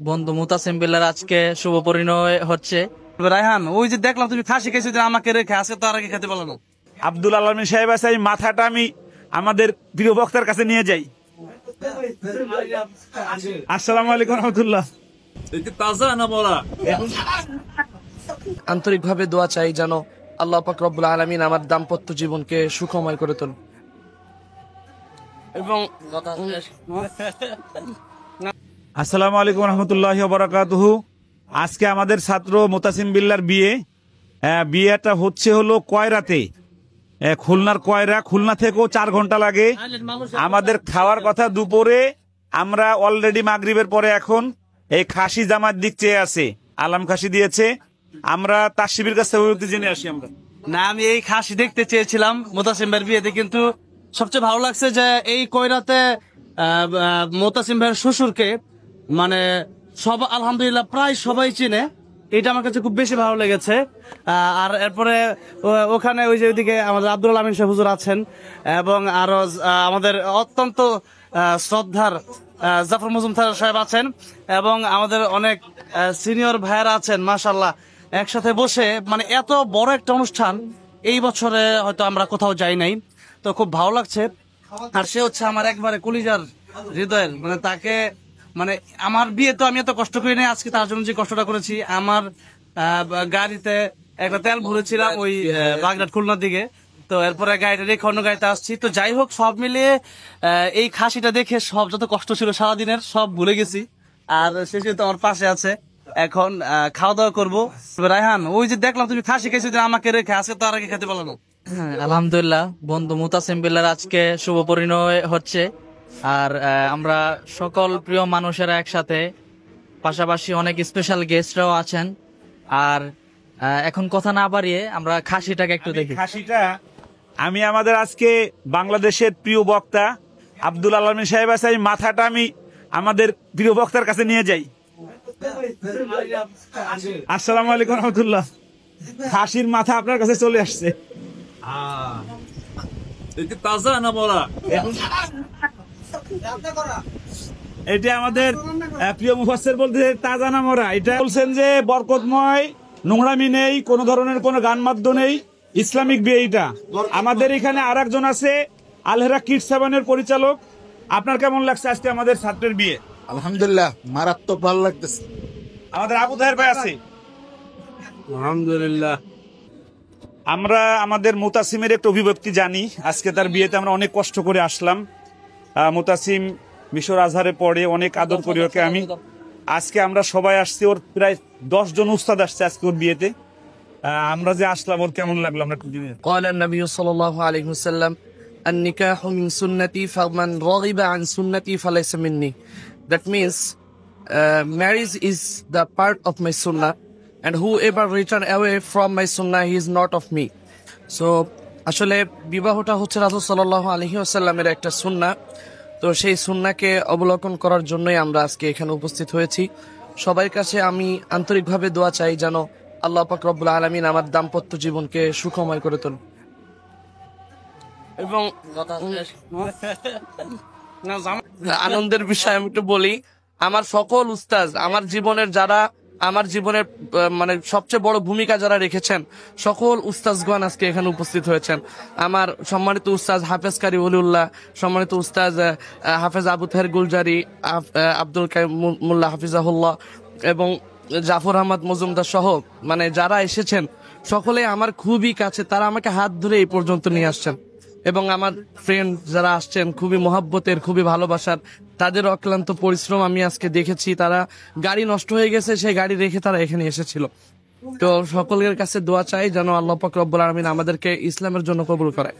বন্ধু মুতাসিম বিল্লার আজকে শুভ পরিণয় হচ্ছে। রায়হান, ওই যে দেখলাম তুমি খাসি খেয়েছো, আমাকে রেখে আজকে তো আর আগে খেতে পারলো না। আব্দুল আলমী সাহেব আছে, এই মাথাটা আমি আমাদের প্রিয় বক্তার কাছে নিয়ে যাই। আসসালামু আলাইকুম রহমতুল্লাহ। আন্তরিকভাবে দোয়া চাই যেন আল্লাহ পাক রব্বুল আলামিন আমার দাম্পত্য জীবনকে সুখময় করে তোলেন। এবং আসসালামু আলাইকুম রহমতুল্লাহি ওয়া বারাকাতুহু। আজকে আমাদের ছাত্র মুতাসিম বিল্লার বিয়ে। বিয়েটা হলো কয়রাতে, খুলনার কয়রা। খুলনা থেকেও 4 ঘন্টা লাগে। আমাদের খাওয়ার কথা দুপুরে। আমরা অলরেডি মাগরিবের পরে এখন এই খাসি জামাত দিক চেয়ে আছে, আলাম খাসি দিয়েছে। আমরা তার শিবির কাছ থেকে জেনে আসি। আমরা না, আমি এই খাসি দেখতে চেয়েছিলাম মুতাসিম ভাইয়ের বিয়েতে, কিন্তু সবচেয়ে ভালো লাগছে যে এই কয়রাতে মুতাসিম ভাইয়ের শ্বশুরকে মানে সব আলহামদুলিল্লাহ প্রায় সবাই চিনে। এটা আমার কাছে খুব বেশি ভালো লেগেছে। আর এরপরে ওখানে ওই যে ওইদিকে আমাদের আব্দুল আমিন সাহেব হুজুর আছেন, এবং আরো আমাদের অত্যন্ত শ্রদ্ধার জাফর মজুমদার সাহেব আছেন, এবং আমাদের অনেক সিনিয়র ভাইয়েরা আছেন। মাশাআল্লাহ, একসাথে বসে মানে এত বড় একটা অনুষ্ঠান এই বছরে হয়তো আমরা কোথাও যাই নাই, তো খুব ভালো লাগছে। আর সে হচ্ছে আমার একবারে কলিজার হৃদয়ের, মানে তাকে মানে আমার বিয়ে তো আমি এত কষ্ট করি নাই, আজকে তার জন্য যে কষ্টটা করেছি। আমার গাড়িতে একটা তেল ভরেছিলাম ওই বাগড়াট খুলনার দিকে, তো এরপরে গাড়িটা রেখে অন্য গাড়িতে আসছি। তো যাই হোক, সব মিলিয়ে এই খাসিটা দেখে সব যত কষ্ট ছিল সারাদিনের সব ভুলে গেছি। আর শেষে তো আমার পাশে আছে, এখন খাওয়া দাওয়া করবো। রায়হান, ওই যে দেখলাম তুমি খাসি খেয়েছো, আমাকে রেখে আজকে তো আর আগে খেতে পারলো না। আলহামদুলিল্লাহ, বন্ধু মুতাসিম বিল্লার আজকে শুভ পরিণয় হচ্ছে। আর আমরা সকল প্রিয় মানুষেরা একসাথে, পাশাপাশি অনেক স্পেশাল গেস্টরাও আছেন। আর এখন কথা না বাড়িয়ে আমরা খাসিটাকে একটু দেখি। খাসিটা আমি আমাদের আজকে বাংলাদেশের প্রিয় বক্তা আব্দুল আলমী সাহেব আছে, এই মাথাটা আমি আমাদের প্রিয় বক্তার কাছে নিয়ে যাই। আসসালামু আলাইকুম রহমতুল্লাহ। খাসির মাথা আপনার কাছে চলে আসছে। এটা আমাদের প্রিয় মুফাসসির বলতে তাজা না মরা। এটা বলছেন যে বরকতময়, নোংরামি নেই, কোন ধরনের কোনো গান মাদ্য নেই, ইসলামিক বিয়ে। এটা আমাদের এখানে আর একজন আছে, আলহেরা কিডস সেভেনের পরিচালক। আপনার কেমন লাগছে আজকে আমাদের ছাত্রের বিয়ে? আলহামদুলিল্লাহ, মারাত্মক ভালো লাগতেছে। আমাদের আবু তাহের ভাই আছে। আলহামদুলিল্লাহ। আমরা আমাদের মুতাসিমের একটা অভিব্যক্তি জানি। আজকে তার বিয়েতে আমরা অনেক কষ্ট করে আসলাম। মুতাসিম মিশর আজহারে পড়ে, অনেক আদর করি ওকে আমি। আজকে আমরা সবাই আসছি, ওর প্রায় 10 জন উস্তাদ আসছে আজকে ওর বিয়েতে। আমরা যে আসলাম, ওর কেমন লাগলো আমরা একটু দিন। قال النبي صلى الله عليه وسلم النكاح من سنتي فمن رغب عن سنتي فليس مني. That means marriage is the part of my sunnah, and whoever return away from my sunnah he is not of me. So আসলে বিবাহটা হচ্ছে রাসূল সাল্লাল্লাহু আলাইহি ওয়াসাল্লামের একটা সুন্নাহ। তো সেই সুন্নাহকে অবলোকন করার জন্যই আমরা আজকে এখানে উপস্থিত হয়েছি। সবার কাছে আমি আন্তরিকভাবে দোয়া চাই যেন আল্লাহ পাক রব্বুল আলামিন আমার দাম্পত্য জীবনকে সুখময় করে তোলেন। এবং আনন্দের বিষয় আমি একটু বলি, আমার সকল উস্তাজ, আমার জীবনের যারা আমার জীবনের মানে সবচেয়ে বড় ভূমিকা যারা রেখেছেন, সকল উস্তাজগণ আজকে এখানে উপস্থিত হয়েছেন। আমার সম্মানিত উস্তাজ হাফেজ কারি ওলিউল্লাহ, সম্মানিত উস্তাজ হাফেজ আবু তাহের গুলজারি, আব্দুল কাইম মোল্লা হাফিজাহুল্লাহ, এবং জাফর আহমদ মজুমদার সহ মানে যারা এসেছেন সকলে আমার খুবই কাছে। তারা আমাকে হাত ধরে এই পর্যন্ত নিয়ে আসছেন, এবং আমার ফ্রেন্ড যারা আসছেন খুবই মহব্বতের, খুবই ভালোবাসার। তাদের অক্লান্ত পরিশ্রম আমি আজকে দেখেছি। তারা গাড়ি নষ্ট হয়ে গেছে, সেই গাড়ি রেখে তারা এখানে এসেছিল। তো সকলের কাছে দোয়া চাই যেন আল্লাহ পাক রব্বুল আলামিন আমাদেরকে ইসলামের জন্য কবুল করে।